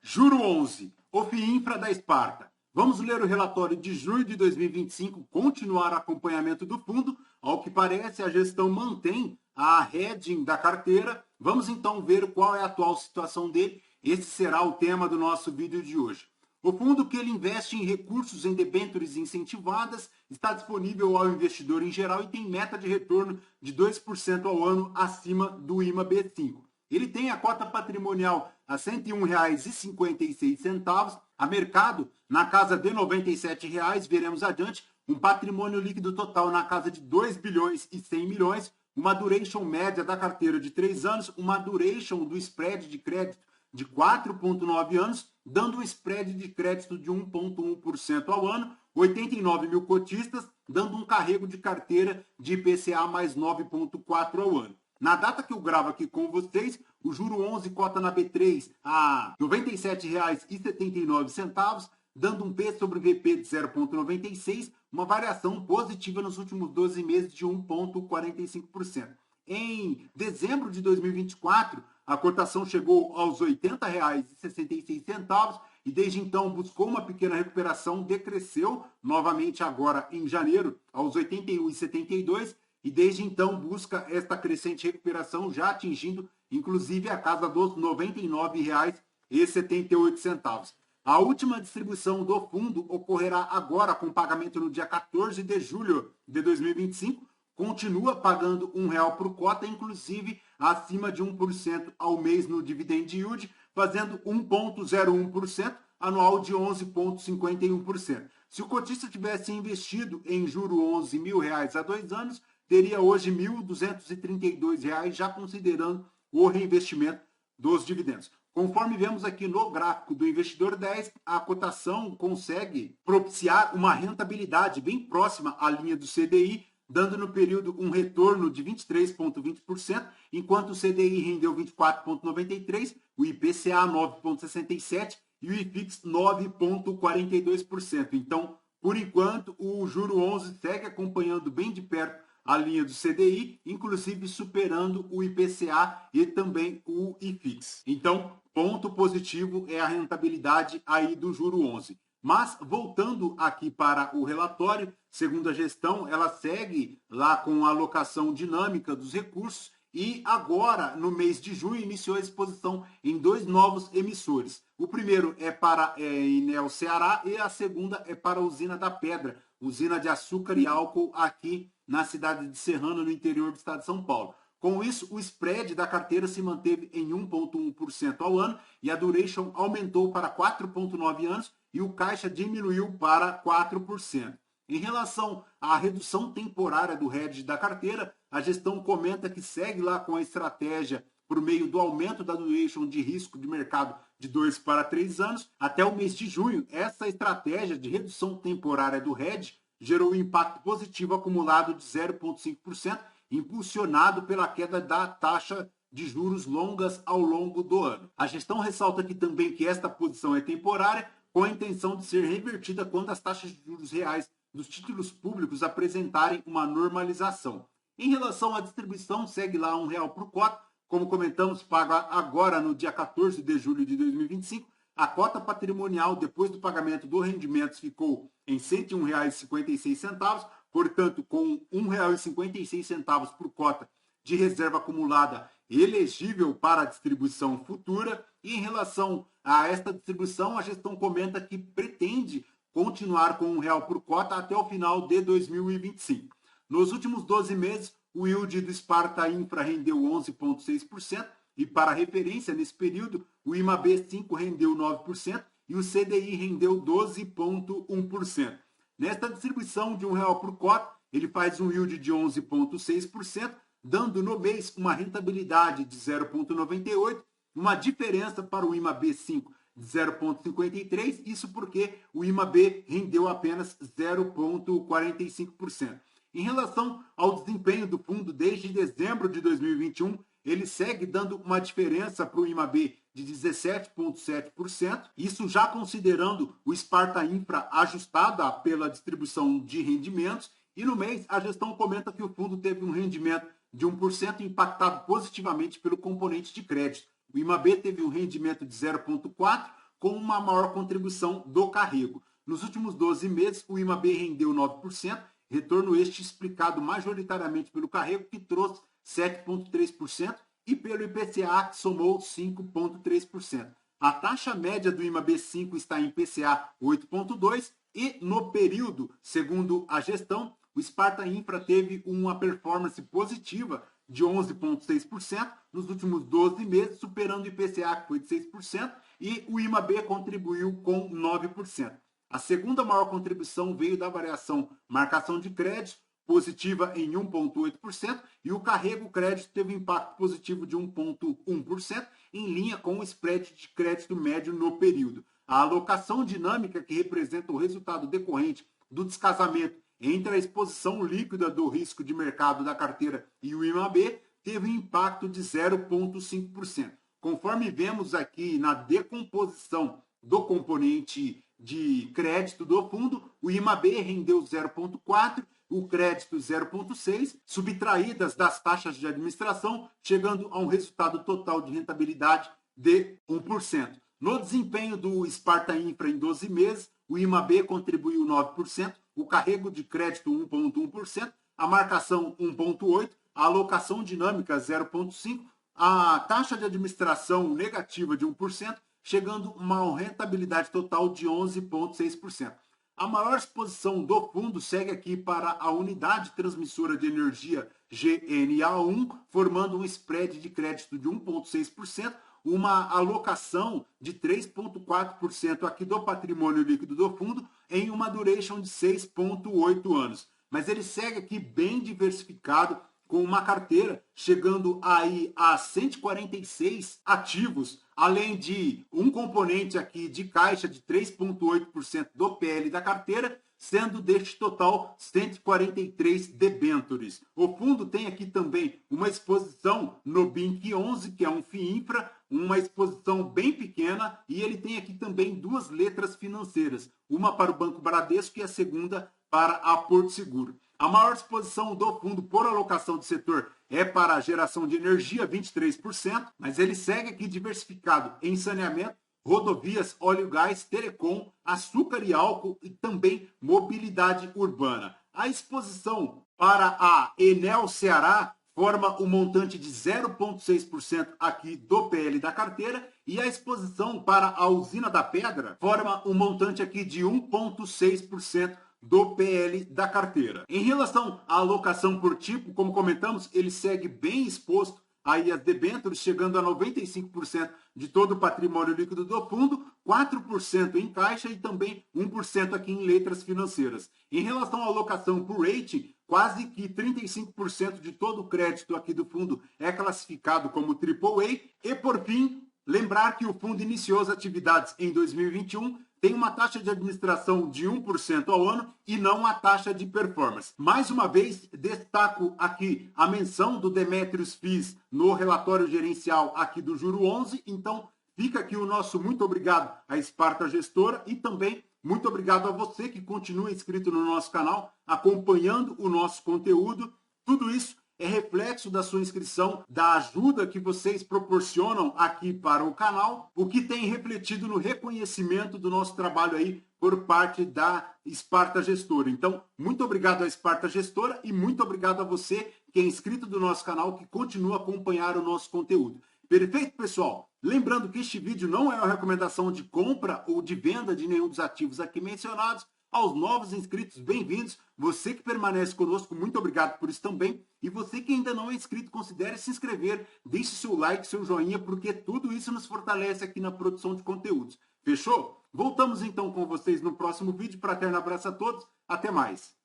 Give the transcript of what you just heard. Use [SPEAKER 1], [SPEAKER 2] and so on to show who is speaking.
[SPEAKER 1] Juro 11, OFIINFRA da Esparta. Vamos ler o relatório de junho de 2025, continuar acompanhamento do fundo. Ao que parece, a gestão mantém a hedging da carteira. Vamos então ver qual é a atual situação dele. Esse será o tema do nosso vídeo de hoje. O fundo, que ele investe em recursos em debêntures incentivadas, está disponível ao investidor em geral e tem meta de retorno de 2% ao ano acima do IMA B5. Ele tem a cota patrimonial a R$ 101,56, a mercado na casa de R$ 97,00, veremos adiante, um patrimônio líquido total na casa de 2 bilhões e 100 milhões, uma duration média da carteira de 3 anos, uma duration do spread de crédito de 4,9 anos, dando um spread de crédito de 1,1% ao ano, 89 mil cotistas, dando um carrego de carteira de IPCA mais 9,4% ao ano. Na data que eu gravo aqui com vocês, o juro 11 cota na B3 a R$ 97,79, dando um P sobre VP de 0,96, uma variação positiva nos últimos 12 meses de 1,45%. Em dezembro de 2024, a cotação chegou aos R$ 80,66 e desde então buscou uma pequena recuperação, decresceu novamente agora em janeiro aos R$ 81,72 e desde então busca esta crescente recuperação, já atingindo inclusive a casa dos R$ 99,78. A última distribuição do fundo ocorrerá agora com pagamento no dia 14 de julho de 2025, continua pagando R$ 1 por cota, inclusive acima de 1% ao mês no dividend yield, fazendo 1,01%, anual de 11,51%. Se o cotista tivesse investido em juro 11 mil reais há 2 anos, teria hoje R$ 1.232, já considerando o reinvestimento dos dividendos. Conforme vemos aqui no gráfico do investidor 10, a cotação consegue propiciar uma rentabilidade bem próxima à linha do CDI, dando no período um retorno de 23,20%, enquanto o CDI rendeu 24,93%, o IPCA 9,67% e o IFIX 9,42%. Então, por enquanto, o juro 11 segue acompanhando bem de perto a linha do CDI, inclusive superando o IPCA e também o IFIX. Então, ponto positivo é a rentabilidade aí do juro 11. Mas, voltando aqui para o relatório, segundo a gestão, ela segue lá com a alocação dinâmica dos recursos e agora, no mês de junho, iniciou a exposição em 2 novos emissores. O primeiro é para Enel Ceará e a segunda é para a Usina da Pedra, usina de açúcar e álcool aqui na cidade de Serrano, no interior do estado de São Paulo. Com isso, o spread da carteira se manteve em 1,1% ao ano e a duration aumentou para 4,9 anos e o caixa diminuiu para 4%. Em relação à redução temporária do hedge da carteira, a gestão comenta que segue lá com a estratégia por meio do aumento da duration de risco de mercado de 2 para 3 anos. Até o mês de junho, essa estratégia de redução temporária do hedge gerou um impacto positivo acumulado de 0,5%, impulsionado pela queda da taxa de juros longas ao longo do ano. A gestão ressalta aqui também que esta posição é temporária, com a intenção de ser revertida quando as taxas de juros reais dos títulos públicos apresentarem uma normalização. Em relação à distribuição, segue lá R$ 1 por cota, como comentamos, paga agora no dia 14 de julho de 2025. A cota patrimonial, depois do pagamento dos rendimentos, ficou em R$ 101,56, portanto, com R$ 1,56 por cota de reserva acumulada elegível para distribuição futura. E em relação a esta distribuição, a gestão comenta que pretende continuar com R$ 1 por cota até o final de 2025. Nos últimos 12 meses, o yield do Esparta Infra rendeu 11,6%, e para referência, nesse período, o IMA B5 rendeu 9% e o CDI rendeu 12,1%. Nesta distribuição de R$ 1 por cota, ele faz um yield de 11,6%, dando no mês uma rentabilidade de 0,98%, uma diferença para o IMA B5 de 0,53%, isso porque o IMA B rendeu apenas 0,45%. Em relação ao desempenho do fundo desde dezembro de 2021, ele segue dando uma diferença para o IMAB de 17,7%, isso já considerando o Esparta Infra ajustada pela distribuição de rendimentos, e no mês a gestão comenta que o fundo teve um rendimento de 1% impactado positivamente pelo componente de crédito. O IMAB teve um rendimento de 0,4%, com uma maior contribuição do carrego. Nos últimos 12 meses, o IMAB rendeu 9%, retorno este explicado majoritariamente pelo carrego, que trouxe 7,3%, e pelo IPCA, que somou 5,3%. A taxa média do IMAB5 está em IPCA 8,2%, e no período, segundo a gestão, o Sparta Infra teve uma performance positiva de 11,6% nos últimos 12 meses, superando o IPCA, que foi de 6%, e o IMAB contribuiu com 9%. A segunda maior contribuição veio da variação marcação de crédito, positiva em 1,8%, e o carrego crédito teve impacto positivo de 1,1%, em linha com o spread de crédito médio no período. A alocação dinâmica, que representa o resultado decorrente do descasamento entre a exposição líquida do risco de mercado da carteira e o IMAB, teve um impacto de 0,5%. Conforme vemos aqui na decomposição do componente de crédito do fundo, o IMAB rendeu 0,4%, o crédito 0,6%, subtraídas das taxas de administração, chegando a um resultado total de rentabilidade de 1%. No desempenho do Sparta Infra em 12 meses, o IMAB contribuiu 9%, o carrego de crédito 1,1%, a marcação 1,8%, a alocação dinâmica 0,5%, a taxa de administração negativa de 1%, chegando a uma rentabilidade total de 11,6%. A maior exposição do fundo segue aqui para a unidade transmissora de energia GNA1, formando um spread de crédito de 1,6%, uma alocação de 3,4% aqui do patrimônio líquido do fundo em uma duration de 6,8 anos. Mas ele segue aqui bem diversificado, com uma carteira chegando aí a 146 ativos, além de um componente aqui de caixa de 3,8% do PL da carteira, sendo deste total 143 debêntures. O fundo tem aqui também uma exposição no BINC11, que é um FIINFRA, uma exposição bem pequena, e ele tem aqui também duas letras financeiras, uma para o Banco Bradesco e a segunda para a Porto Seguro. A maior exposição do fundo por alocação de setor é para a geração de energia, 23%, mas ele segue aqui diversificado em saneamento, rodovias, óleo e gás, telecom, açúcar e álcool e também mobilidade urbana. A exposição para a Enel Ceará forma um montante de 0,6% aqui do PL da carteira, e a exposição para a Usina da Pedra forma um montante aqui de 1,6% do PL da carteira. Em relação à alocação por tipo, como comentamos, ele segue bem exposto aí as debêntures, chegando a 95% de todo o patrimônio líquido do fundo, 4% em caixa e também 1% aqui em letras financeiras. Em relação à alocação por rating, quase que 35% de todo o crédito aqui do fundo é classificado como AAA. E, por fim, lembrar que o fundo iniciou as atividades em 2021, tem uma taxa de administração de 1% ao ano e não a taxa de performance. Mais uma vez, destaco aqui a menção do Demetrius FIIs no relatório gerencial aqui do Juro 11. Então, fica aqui o nosso muito obrigado à Sparta Gestora e também muito obrigado a você que continua inscrito no nosso canal, acompanhando o nosso conteúdo. Tudo isso é reflexo da sua inscrição, da ajuda que vocês proporcionam aqui para o canal, o que tem refletido no reconhecimento do nosso trabalho aí por parte da Sparta Gestora. Então, muito obrigado à Sparta Gestora e muito obrigado a você que é inscrito do nosso canal, que continua a acompanhar o nosso conteúdo. Perfeito, pessoal? Lembrando que este vídeo não é uma recomendação de compra ou de venda de nenhum dos ativos aqui mencionados. Aos novos inscritos, bem-vindos. Você que permanece conosco, muito obrigado por isso também. E você que ainda não é inscrito, considere se inscrever, deixe seu like, seu joinha, porque tudo isso nos fortalece aqui na produção de conteúdos. Fechou? Voltamos então com vocês no próximo vídeo. Fraterno abraço a todos. Até mais.